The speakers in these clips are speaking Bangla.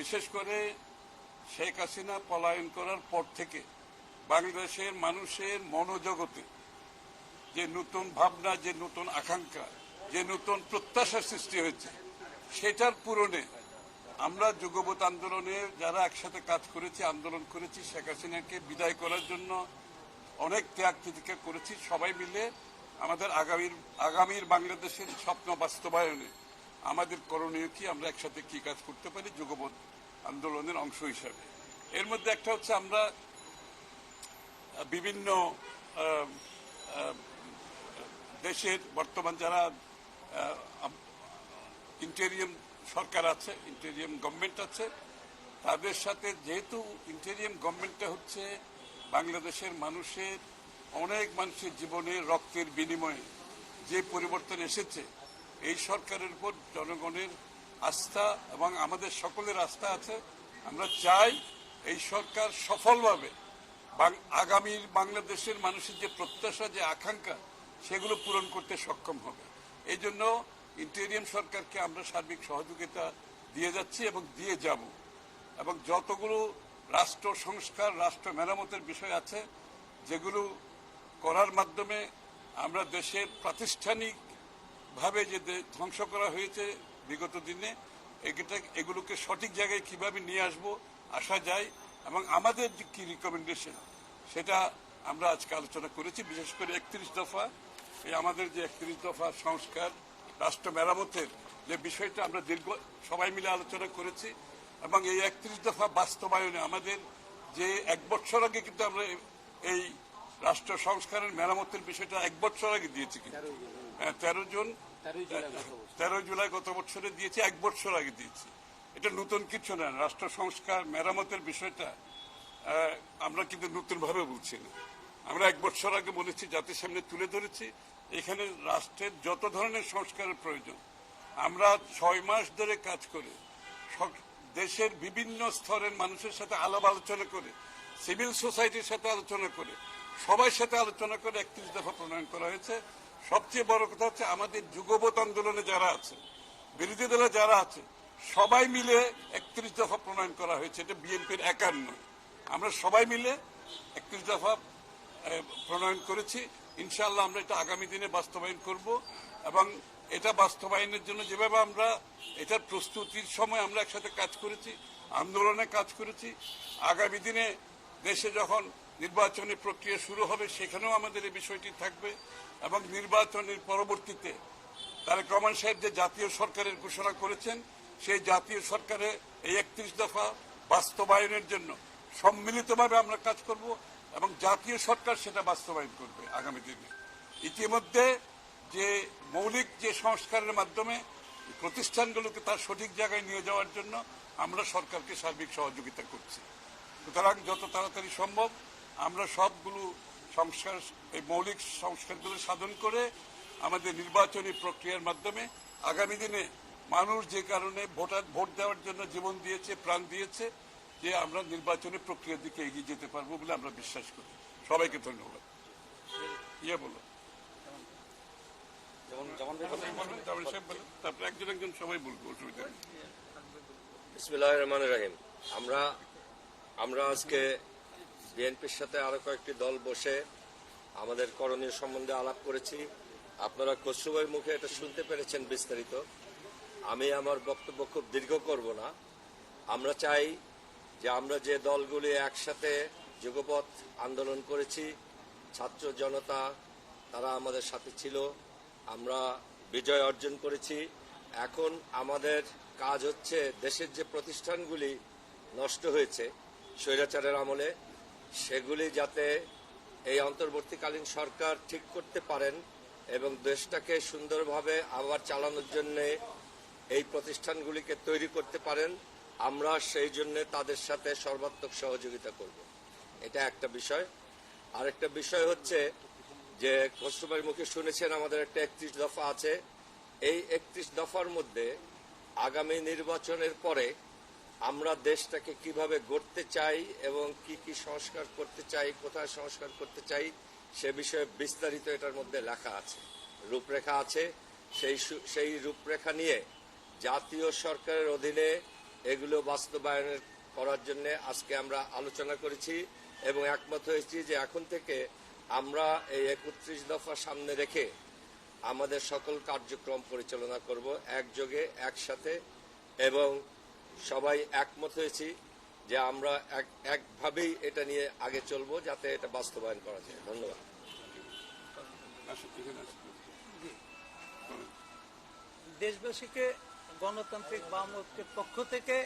বিশেষ করে শেখ হাসিনা পলায়ন করার পর থেকে বাংলাদেশের মানুষের মনোজগতে যে নতুন ভাবনা, যে নতুন আকাঙ্ক্ষা, যে নতুন প্রত্যাশার সৃষ্টি হয়েছে, সেটার পূরণে আমরা যুগপৎ আন্দোলনে যারা একসাথে কাজ করেছি, আন্দোলন করেছি, শেখ হাসিনাকে বিদায় করার জন্য অনেক ত্যাগ তিতিক্ষা করেছি, সবাই মিলে আমাদের আগামীর বাংলাদেশের স্বপ্ন বাস্তবায়নে আমাদের করণীয় কি, আমরা একসাথে কি কাজ করতে পারি যুগপৎ আন্দোলনের অংশ হিসাবে। এর মধ্যে একটা হচ্ছে আমরা বিভিন্ন দেশের বর্তমান যারা ইন্টেরিয়াম সরকার আছে, ইন্টেরিয়াম গভর্নমেন্ট আছে, তাদের সাথে যেহেতু ইন্টেরিয়াম গভর্নমেন্টটা হচ্ছে বাংলাদেশের মানুষের অনেক মানুষের জীবনে রক্তের বিনিময়ে যে পরিবর্তন এসেছে, এই সরকারের উপর জনগণের আস্থা এবং আমাদের সকলের আস্থা আছে। আমরা চাই এই সরকার সফলভাবে আগামীর বাংলাদেশের মানুষের যে প্রত্যাশা, যে আকাঙ্ক্ষা, সেগুলো পূরণ করতে সক্ষম হবে। এই জন্য ইন্টেরিয়াম সরকারকে আমরা সার্বিক সহযোগিতা দিয়ে যাচ্ছি এবং দিয়ে যাব। এবং যতগুলো রাষ্ট্র সংস্কার, রাষ্ট্র মেরামতের বিষয় আছে, যেগুলো করার মাধ্যমে আমরা দেশের প্রাতিষ্ঠানিকভাবে যে ধ্বংস করা হয়েছে বিগত দিনে, এগুলোকে সঠিক জায়গায় কিভাবে নিয়ে আসা যায় এবং আমাদের যে কি রিকমেন্ডেশন, সেটা আমরা আজকে আলোচনা করেছি। বিশেষ করে 31 দফা, এই আমাদের যে 31 দফা সংস্কার, রাষ্ট্র মেরামতের যে বিষয়টা আমরা সবাই মিলে আলোচনা করেছি এবং এই 31 দফা বাস্তবায়নে আমাদের যে 1 বছর আগে কিন্তু আমরা এই রাষ্ট্র সংস্কারের মেরামতের বিষয়টা 1 বছর আগে দিয়েছি, কিন্তু 13 জুলাই গত বছরে দিয়েছি, 1 বছর আগে দিয়েছি। এটা নতুন কিছু না। রাষ্ট্র সংস্কার মেরামতের বিষয়টা আমরা কিন্তু নতুনভাবে বলছি না, আমরা 1 বছর আগে বলেছি, জাতির সামনে তুলে ধরেছি। এখানে রাষ্ট্রের যত ধরনের সংস্কারের প্রয়োজন আমরা 6 মাস ধরে কাজ করে দেশের বিভিন্ন স্তরের মানুষের সাথে আলাপ আলোচনা করে, সিভিল সোসাইটির সাথে আলোচনা করে, সবার সাথে আলোচনা করে 31 দফা প্রণয়ন করা হয়েছে। সবচেয়ে বড় কথা হচ্ছে আমাদের যুগপৎ আন্দোলনে যারা আছে, বিরোধী দলে যারা আছে, সবাই মিলে 31 দফা প্রণয়ন করা হয়েছে। এটা বিএনপির একার নয়, আমরা সবাই মিলে 31 দফা প্রণয়ন করেছি। ইনশাআল্লাহ আমরা এটা আগামী দিনে বাস্তবায়ন করব এবং এটা বাস্তবায়নের জন্য যেভাবে আমরা এটার প্রস্তুতির সময় আমরা একসাথে কাজ করেছি, আন্দোলনে কাজ করেছি, আগামী দিনে দেশে যখন নির্বাচনী প্রক্রিয়া শুরু হবে সেখানেও আমাদের এই বিষয়টি থাকবে এবং নির্বাচনের পরবর্তীতে তারেক রহমান সাহেব যে জাতীয় সরকারের ঘোষণা করেছেন, সেই জাতীয় সরকারে এই 31 দফা বাস্তবায়নের জন্য সম্মিলিতভাবে আমরা কাজ করব এবং জাতীয় সরকার সেটা বাস্তবায়ন করবে আগামী দিনে। ইতিমধ্যে যে মৌলিক যে সংস্কারের মাধ্যমে প্রতিষ্ঠানগুলোকে তার সঠিক জায়গায় নিয়ে যাওয়ার জন্য আমরা সরকারকে সার্বিক সহযোগিতা করছি। সুতরাং যত তাড়াতাড়ি সম্ভব আমরা সবগুলো সংস্কার, এই মৌলিক সংস্কারগুলো সাধন করে আমাদের নির্বাচনী প্রক্রিয়ার মাধ্যমে আগামী দিনে মানুষ যে কারণে ভোট দেওয়ার জন্য জীবন দিয়েছে, প্রাণ দিয়েছে, যে আমরা নির্বাচনী প্রক্রিয়ার দিকে এগিয়ে যেতে পারবো বলে আমরা বিশ্বাস করি। সবাইকে ধন্যবাদ। বলো তারপরে একজন সবাই বলবো, অসুবিধা নেই। বিসমিল্লাহির রহমানির রহিম। আমরা আজকে বিএনপির সাথে আরো কয়েকটি দল বসে আমাদের করণীয় সম্বন্ধে আলাপ করেছি। আপনারা খসরু মুখে এটা শুনতে পেরেছেন বিস্তারিত। আমি আমার বক্তব্য খুব দীর্ঘ করব না। আমরা চাই যে আমরা যে দলগুলি একসাথে যুগপৎ আন্দোলন করেছি, ছাত্র জনতা তারা আমাদের সাথে ছিল, আমরা বিজয় অর্জন করেছি। এখন আমাদের কাজ হচ্ছে দেশের যে প্রতিষ্ঠানগুলি নষ্ট হয়েছে স্বৈরাচারের আমলে, সেগুলি যাতে এই অন্তর্বর্তীকালীন সরকার ঠিক করতে পারেন এবং দেশটাকে সুন্দরভাবে আবার চালানোর জন্য এই প্রতিষ্ঠানগুলিকে তৈরি করতে পারেন, আমরা সেই জন্য তাদের সাথে সর্বাত্মক সহযোগিতা করব। এটা একটা বিষয়। আরেকটা বিষয় হচ্ছে যে খসরুভাইয়ের মুখে শুনেছেন আমাদের একটা 31 দফা আছে। এই 31 দফার মধ্যে আগামী নির্বাচনের পরে আমরা দেশটাকে কিভাবে গড়তে চাই এবং কি কি সংস্কার করতে চাই, কোথায় সংস্কার করতে চাই, সে বিষয়ে বিস্তারিত এটার মধ্যে লেখা আছে, রূপরেখা আছে। সেই রূপরেখা নিয়ে জাতীয় সরকারের অধীনে এগুলো বাস্তবায়ন করার জন্য আজকে আমরা আলোচনা করেছি এবং একমত হয়েছি যে এখন থেকে আমরা এই 31 দফা সামনে রেখে আমাদের সকল কার্যক্রম পরিচালনা করব একযোগে একসাথে, এবং সবাই একমত হয়েছি যে আমরা একভাবেই এটা নিয়ে আগে চলবো যাতে এটা বাস্তবায়ন করা যায়। ধন্যবাদ। দেশবাসীকে গণতান্ত্রিক বাম ঐক্যের পক্ষ থেকে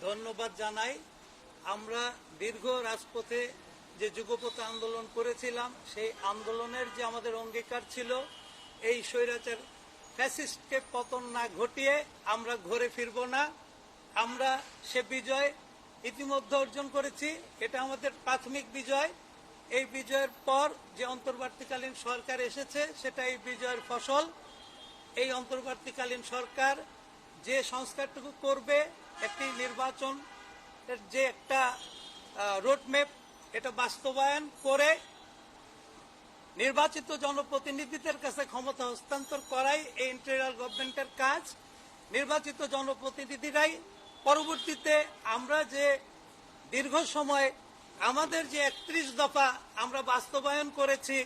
ধন্যবাদ জানাই। আমরা দীর্ঘ রাজপথে যে যুগপথ আন্দোলন করেছিলাম, সেই আন্দোলনের যে আমাদের অঙ্গীকার ছিল এই স্বৈরাচার ফ্যাসিস্টকে পতন না ঘটিয়ে আমরা ঘরে ফিরব না। আমরা সে বিজয় ইতিমধ্যে অর্জন করেছি। এটা আমাদের প্রাথমিক বিজয়। এই বিজয়ের পর যে অন্তর্বর্তীকালীন সরকার এসেছে সেটা এই বিজয়ের ফসল। এই অন্তর্বর্তীকালীন সরকার যে সংস্কারটুকু করবে, একটি নির্বাচন যে একটা রোডম্যাপ, এটা বাস্তবায়ন করে নির্বাচিত জনপ্রতিনিধিদের কাছে ক্ষমতা হস্তান্তর করাই এই ইন্টেরিয়র গভর্নমেন্টের কাজ। নির্বাচিত জনপ্রতিনিধিরাই পরবর্তীতে আমরা যে দীর্ঘ সময় আমাদের যে 31 দফা আমরা বাস্তবায়ন করেছি,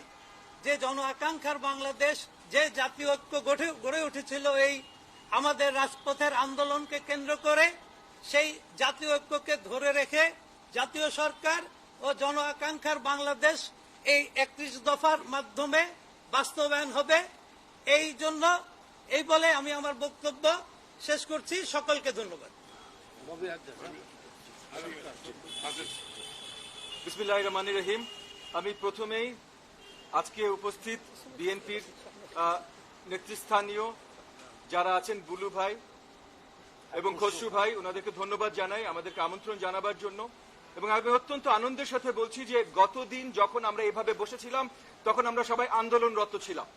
যে জন আকাঙ্ক্ষার বাংলাদেশ, যে জাতীয় ঐক্য গড়ে উঠেছিল এই আমাদের রাজপথের আন্দোলনকে কেন্দ্র করে, সেই জাতীয় ঐক্যকে ধরে রেখে জাতীয় সরকার ও জন আকাঙ্ক্ষার বাংলাদেশ এই 31 দফার মাধ্যমে বাস্তবায়ন হবে। এই জন্য এই বলে আমি আমার বক্তব্য শেষ করছি। সকলকে ধন্যবাদ। বিসমিল্লাহির রহমানির রহিম। আমি প্রথমেই আজকে উপস্থিত বিএনপির নেতৃস্থানীয় যারা আছেন, বুলু ভাই এবং খসরু ভাই, ওনাদেরকে ধন্যবাদ জানাই আমাদেরকে আমন্ত্রণ জানাবার জন্য। এবং আমি অত্যন্ত আনন্দের সাথে বলছি যে গতদিন যখন আমরা এভাবে বসেছিলাম তখন আমরা সবাই আন্দোলনরত ছিলাম,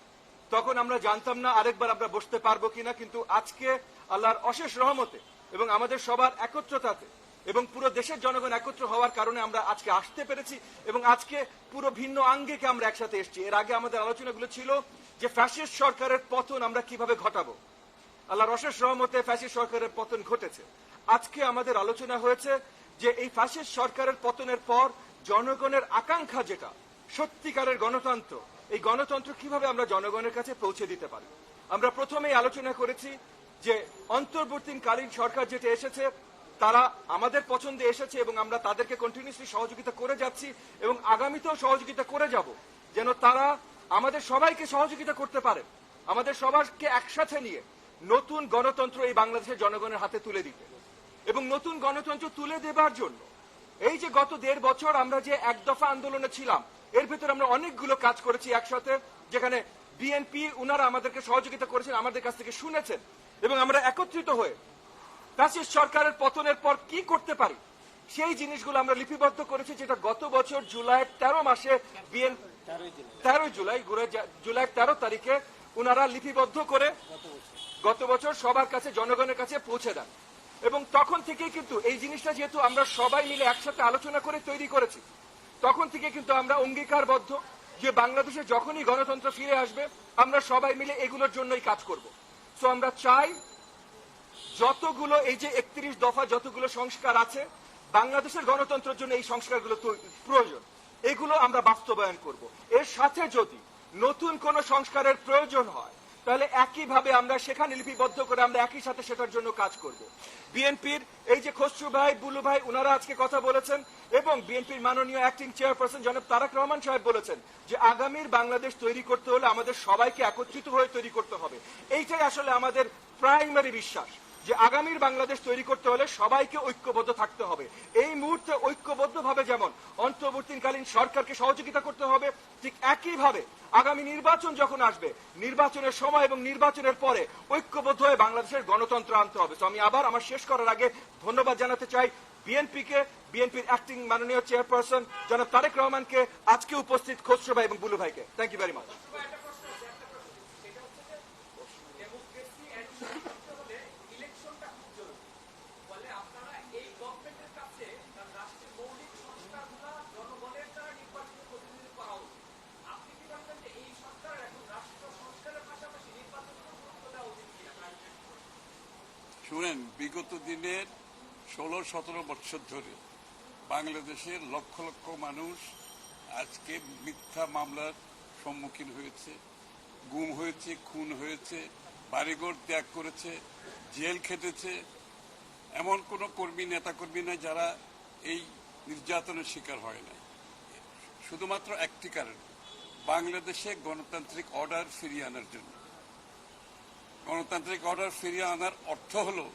তখন আমরা জানতাম না আরেকবার আমরা বসতে পারবো কিনা, কিন্তু আজকে আল্লাহর অশেষ রহমতে এবং আমাদের সবার একত্রতাতে এবং পুরো দেশের জনগণ একত্র হওয়ার কারণে আমরা আজকে আসতে পেরেছি এবং আজকে পুরো ভিন্ন আঙ্গিকে আমরা একসাথে এসেছি। এর আগে আমাদের আলোচনাগুলো ছিল যে ফ্যাসিস্ট সরকারের পতন আমরা কিভাবে ঘটাবো। আল্লাহর অশেষ রহমতে ফ্যাসিস্ট সরকারের পতন ঘটেছে। আজকে আমাদের আলোচনা হয়েছে যে এই ফ্যাসিস্ট সরকারের পতনের পর জনগণের আকাঙ্ক্ষা, যেটা সত্যিকারের গণতন্ত্র, এই গণতন্ত্র কিভাবে আমরা জনগণের কাছে পৌঁছে দিতে পারি। আমরা প্রথমেই আলোচনা করেছি যে অন্তর্বর্তীকালীন সরকার যেটা এসেছে তারা আমাদের পছন্দে এসেছে এবং আমরা তাদেরকে কন্টিনিউসলি সহযোগিতা করে যাচ্ছি এবং আগামীতেও সহযোগিতা করে যাব, যেন তারা আমাদের সবাইকে সহযোগিতা করতে পারে, আমাদের সবাইকে একসাথে নিয়ে নতুন গণতন্ত্র এই বাংলাদেশের জনগণের হাতে তুলে দিতে। এবং নতুন গণতন্ত্র তুলে দেবার জন্য এই যে গত 1.5 বছর আমরা যে এক দফা আন্দোলনে ছিলাম, এর ভিতরে আমরা অনেকগুলো কাজ করেছি একসাথে, যেখানে বিএনপি উনারা আমাদেরকে সহযোগিতা করেছেন, আমাদের কাছ থেকে শুনেছেন এবং আমরা একত্রিত হয়ে ফ্যাসিস্ট সরকারের পতনের পর কি করতে পারি সেই জিনিসগুলো আমরা লিপিবদ্ধ করেছি, যেটা গত বছর জুলাইয়ের 13 মাসে 13 জুলাইয়ের 13 তারিখে উনারা লিপিবদ্ধ করে গত বছর সবার কাছে, জনগণের কাছে পৌঁছে দেন। এবং তখন থেকেই কিন্তু এই জিনিসটা যেহেতু আমরা সবাই মিলে একসাথে আলোচনা করে তৈরি করেছি, তখন থেকে কিন্তু আমরা অঙ্গীকারবদ্ধ যে বাংলাদেশে যখনই গণতন্ত্র ফিরে আসবে আমরা সবাই মিলে এগুলোর জন্যই কাজ করব। সো আমরা চাই যতগুলো এই যে 31 দফা যতগুলো সংস্কার আছে, বাংলাদেশের গণতন্ত্রের জন্য এই সংস্কারগুলো প্রয়োজন, এগুলো আমরা বাস্তবায়ন করব। এর সাথে যদি নতুন কোন সংস্কারের প্রয়োজন হয় তাহলে একইভাবে আমরা সেখানে লিপিবদ্ধ করে আমরা একই সাথে সেটার জন্য কাজ করব। বিএনপির এই যে খসরু ভাই, বুলু ভাই, ওনারা আজকে কথা বলেছেন এবং বিএনপির মাননীয় অ্যাক্টিং চেয়ারপারসন জনাব তারেক রহমান সাহেব বলেছেন যে আগামীর বাংলাদেশ তৈরি করতে হলে আমাদের সবাইকে একত্রিত হয়ে তৈরি করতে হবে। এইটাই আসলে আমাদের প্রাইমারি বিশ্বাস, যে আগামীর বাংলাদেশ তৈরি করতে হলে সবাইকে ঐক্যবদ্ধ থাকতে হবে। এই মুহূর্তে ঐক্যবদ্ধভাবে যেমন অন্তর্বর্তীকালীন সরকারকে সহযোগিতা করতে হবে, ঠিক একইভাবে আগামী নির্বাচন যখন আসবে, নির্বাচনের সময় এবং নির্বাচনের পরে ঐক্যবদ্ধ হয়ে বাংলাদেশের গণতন্ত্র আনতে হবে। তো আমি আবার আমার শেষ করার আগে ধন্যবাদ জানাতে চাই বিএনপিকে, বিএনপির অ্যাক্টিং মাননীয় চেয়ারপারসন জনাব তারেক রহমানকে, আজকে উপস্থিত খসরু ভাই এবং বুলু ভাইকে। Thank you very much. শুনেন, বিগত দিনের 16-17 বছর ধরে বাংলাদেশের লক্ষ লক্ষ মানুষ আজকে মিথ্যা মামলার সম্মুখীন হয়েছে, গুম হয়েছে, খুন হয়েছে, বাড়িঘর ত্যাগ করেছে, জেল খেটেছে। এমন কোন কর্মী নেতাকর্মী নাই যারা এই নির্যাতনের শিকার হয় নাই। শুধুমাত্র একটি কারণ, বাংলাদেশে গণতান্ত্রিক অর্ডার ফিরিয়ে আনার জন্য। গণতান্ত্রিক অর্ডার ফিরিয়ে আনার অর্থ হলো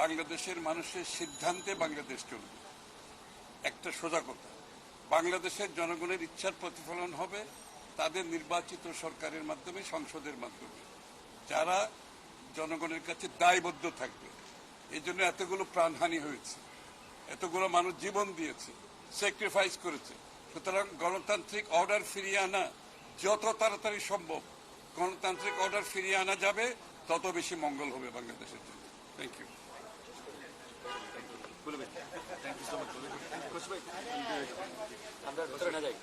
বাংলাদেশের মানুষের সিদ্ধান্তে বাংলাদেশ চলবে। একটা সোজা কথা, বাংলাদেশের জনগণের ইচ্ছার প্রতিফলন হবে তাদের নির্বাচিত সরকারের মাধ্যমে, সংসদের মাধ্যমে, যারা জনগণের কাছে দায়বদ্ধ থাকবে। এই জন্য এতগুলো প্রাণহানি হয়েছে, এতগুলো মানুষ জীবন দিয়েছে, স্যাক্রিফাইস করেছে। সুতরাং গণতান্ত্রিক অর্ডার ফিরিয়ে আনা যত তাড়াতাড়ি সম্ভব গণতান্ত্রিক অর্ডার ফিরিয়ে আনা যাবে, তত বেশি মঙ্গল হবে বাংলাদেশের জন্য। Thank you. আমরা ভেতরে না যাই।